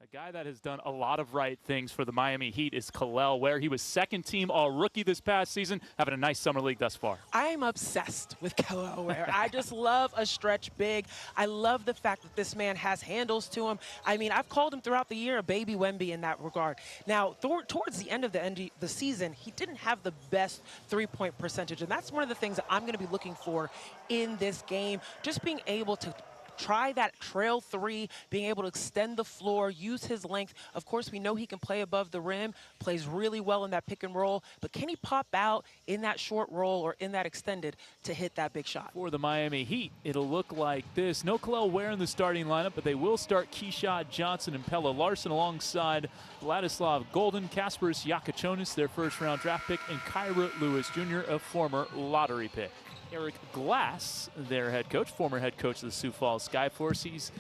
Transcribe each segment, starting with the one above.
A guy that has done a lot of right things for the Miami Heat is Kel'el Ware. He was second-team All-Rookie this past season, having a nice summer league thus far. I am obsessed with Kel'el Ware. I just love a stretch big. I love the fact that this man has handles to him. I mean, I've called him throughout the year a baby Wemby in that regard. Now, towards the end of the season, he didn't have the best three-point percentage, and that's one of the things that I'm going to be looking for in this game, just being able to try that trail three, being able to extend the floor, use his length. Of course, we know he can play above the rim, plays really well in that pick and roll, but can he pop out in that short roll or in that extended to hit that big shot? For the Miami Heat, it'll look like this. No Kel'el Ware in the starting lineup, but they will start Keshad Johnson and Pelle Larsson alongside Vladislav Goldin, Kasparas Jakučionis, their first-round draft pick, and Kira Lewis Jr., a former lottery pick. Eric Glass, their head coach, former head coach of the Sioux Falls Skyforce. He's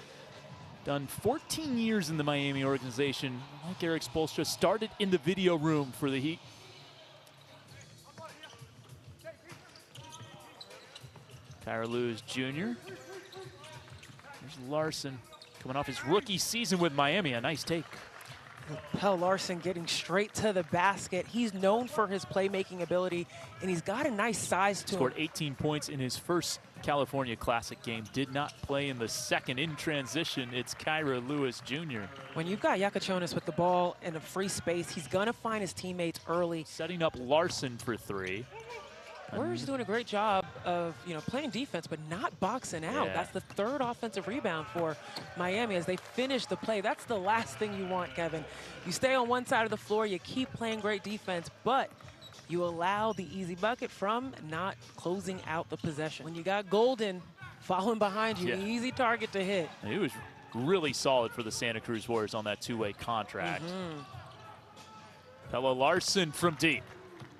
done 14 years in the Miami organization. Like Eric Spoelstra, started in the video room for the Heat. Kira Lewis Jr. There's Larsson coming off his rookie season with Miami. A nice take. Pelle Larsson getting straight to the basket. He's known for his playmaking ability, and he's got a nice size to him. Scored 18 points in his first California Classic game. Did not play in the second in transition. It's Kira Lewis Jr. When you've got Jakučionis with the ball in a free space, he's going to find his teammates early. Setting up Larsson for three. Ware's doing a great job of, playing defense, but not boxing out. Yeah. That's the third offensive rebound for Miami as they finish the play. That's the last thing you want, Kevin. You stay on one side of the floor, you keep playing great defense, but you allow the easy bucket from not closing out the possession. When you got Goldin following behind you, easy target to hit. And he was really solid for the Santa Cruz Warriors on that two-way contract. Pelle Larsson from deep.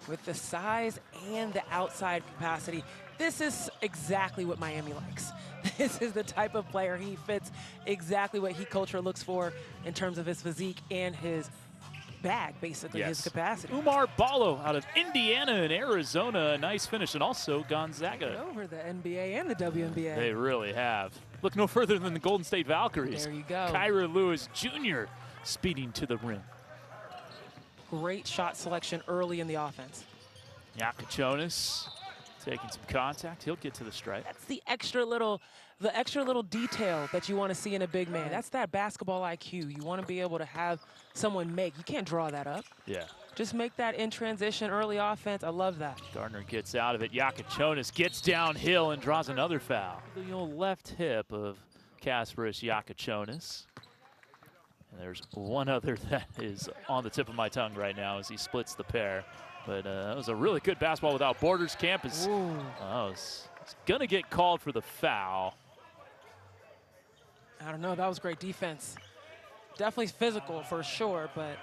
With the size and the outside capacity, this is exactly what Miami likes. This is the type of player he fits exactly what Heat culture looks for in terms of his physique and his bag, basically, his capacity. Oumar Ballo out of Indiana and Arizona, a nice finish, and also Gonzaga. Over the NBA and the WNBA. They really have. Look no further than the Golden State Valkyries. There you go. Kira Lewis Jr. speeding to the rim. Great shot selection early in the offense. Jakučionis taking some contact. He'll get to the stripe. That's the extra little detail that you want to see in a big man. That's that basketball IQ. You want to be able to have someone make. You can't draw that up. Yeah. Just make that in transition early offense. I love that. Gardner gets out of it. Jakučionis gets downhill and draws another foul. The old left hip of Kasparas Jakučionis. And there's one other that is on the tip of my tongue right now as he splits the pair. But that was a really good basketball without borders. Camp is going to get called for the foul. I don't know. That was great defense. Definitely physical for sure, but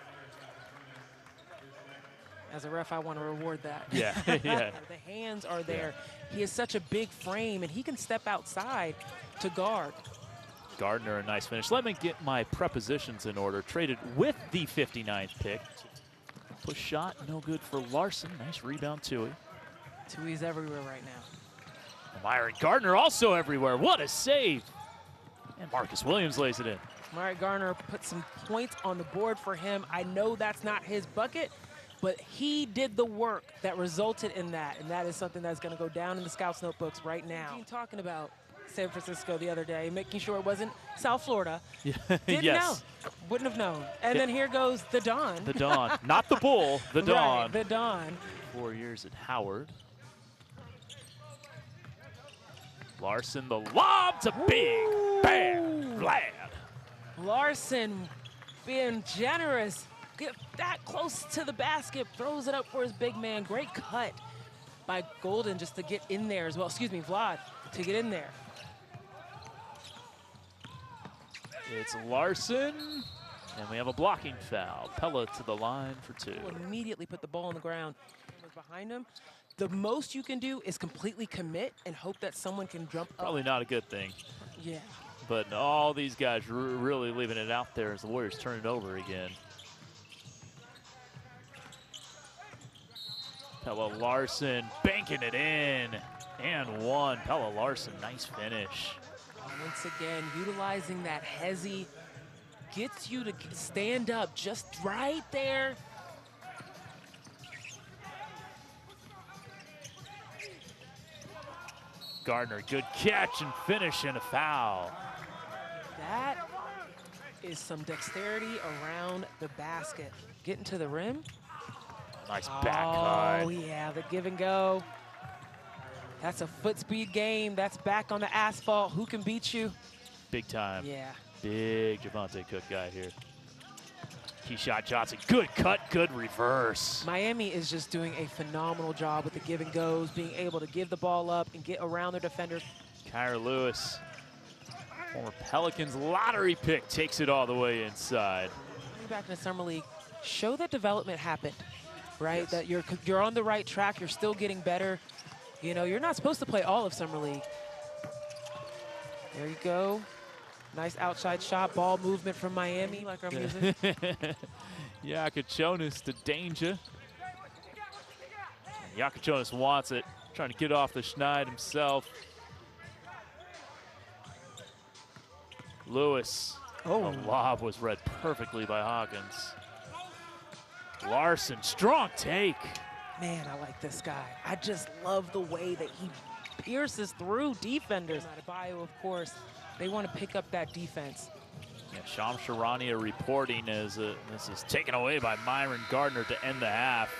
as a ref, I want to reward that. Yeah, yeah. The hands are there. He has such a big frame, and he can step outside to guard. Gardner, a nice finish. Let me get my prepositions in order. Traded with the 59th pick. Push shot, no good for Larsson. Nice rebound, Tui. Tui's everywhere right now. Mairon Gardner also everywhere. What a save. And Marcus Williams lays it in. Mairon Gardner put some points on the board for him. I know that's not his bucket, but he did the work that resulted in that, and that is something that's going to go down in the scouts' notebooks right now. Talking about San Francisco the other day, making sure it wasn't South Florida. Didn't know. Wouldn't have known. And then here goes the Dawn. The Dawn. Not the Bull, the Dawn. Right, the Dawn. 4 years at Howard. Larsson, the lob to big. Bam. Vlad. Larsson being generous. Get that close to the basket. Throws it up for his big man. Great cut by Goldin just to get in there as well. Excuse me, Vlad, to get in there. It's Larsson, and we have a blocking foul. Pelle to the line for two. Immediately put the ball on the ground. Behind him. The most you can do is completely commit and hope that someone can jump up. Probably not a good thing. Yeah. But all these guys really leaving it out there as the Warriors turn it over again. Pelle Larsson banking it in. And one. Pelle Larsson, nice finish. Once again, utilizing that hezzy gets you to stand up just right there. Gardner, good catch and finish and a foul. That is some dexterity around the basket. Getting to the rim. Nice back cut. Oh, yeah, the give and go. That's a foot speed game. That's back on the asphalt. Who can beat you? Big time. Yeah. Big Javonte Cooke guy here. Keshad Johnson, good cut, good reverse. Miami is just doing a phenomenal job with the give and goes, being able to give the ball up and get around their defenders. Kira Lewis, former Pelicans lottery pick, takes it all the way inside. Back in the summer league, show that development happened, right? Yes. That you're on the right track, you're still getting better. You know, you're not supposed to play all of summer league. There you go. Nice outside shot, ball movement from Miami, like our music. Jakučionis to Dainja. Jakučionis wants it, trying to get off the schneid himself. Lewis. Oh. The lob was read perfectly by Hawkins. Larsson, strong take. Man, I like this guy. I just love the way that he pierces through defenders. Adebayo, of course, they want to pick up that defense. Yeah, Sham Charania reporting as this is taken away by Mairon Gardner to end the half.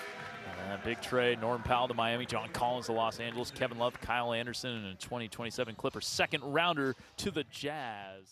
Big trade, Norman Powell to Miami, John Collins to Los Angeles, Kevin Love, Kyle Anderson, and a 2027 Clippers second rounder to the Jazz.